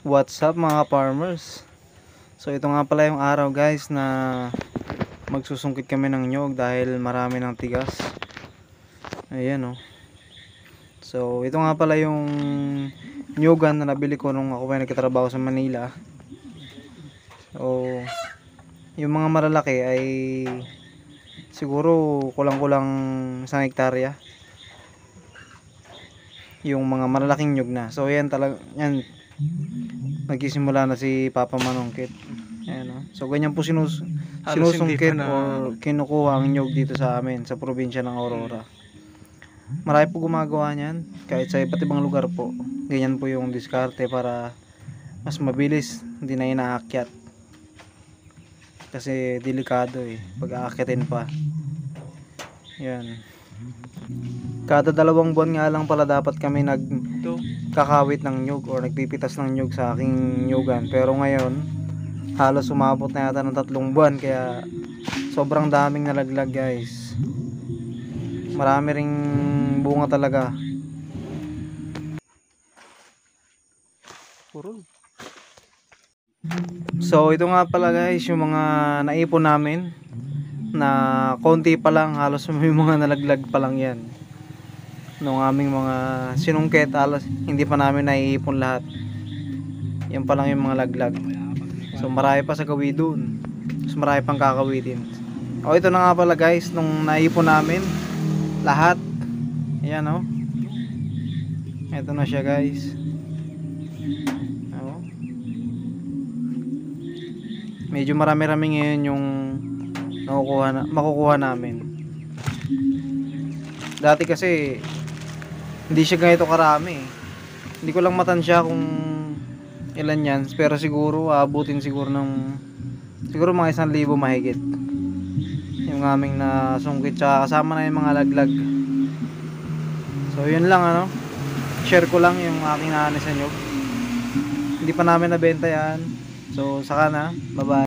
What's up mga farmers? So ito nga pala yung araw guys na magsusungkit kami ng nyog dahil marami ng tigas. Ayan oh. So ito nga pala yung nyogan na nabili ko nung ako ay nagtatrabaho sa Manila. So yung mga malalaki ay siguro kulang-kulang 1 hektarya. Yung mga malalaking nyog na. So yan talaga, yan nagsisimula na si Papa Manungkit. Ayan, oh. So ganyan po sinusungkit o kinukuha ang nyog dito sa amin sa probinsya ng Aurora. Marami po gumagawa niyan kahit sa iba't ibang lugar po. Ganyan po yung diskarte para mas mabilis, hindi na inaakyat. Kasi delikado pag aakyatin pa. Yan. Kada 2 buwan nga lang pala dapat kami nagkakawit ng nyug or nagpipitas ng nyug sa aking nyugan. Pero ngayon, halos umabot na yata ng 3 buwan kaya sobrang daming nalaglag guys. Marami ring bunga talaga. So ito nga pala guys yung mga naipon namin na konti pa lang, halos may mga nalaglag pa lang yan nung aming mga sinungkit. Halos hindi pa namin naiipon lahat, yan pa lang yung mga laglag. So marami pa sa gawi doon, so marami pang kakawitin. O ito na nga pala guys nung naipon namin lahat. Ayan o, ito na siya guys. Medyo marami-rami ngayon yung makukuha namin. Dati kasi hindi siya ganito karami. Hindi ko lang matansya kung ilan yan, pero siguro aabutin siguro ng mga 1,000 mahigit yung aming nasungkit, tsaka kasama na yung mga laglag. So yun lang ano, share ko lang yung aking naani sa nyog. Hindi pa namin nabenta yan. So saka na, bye bye.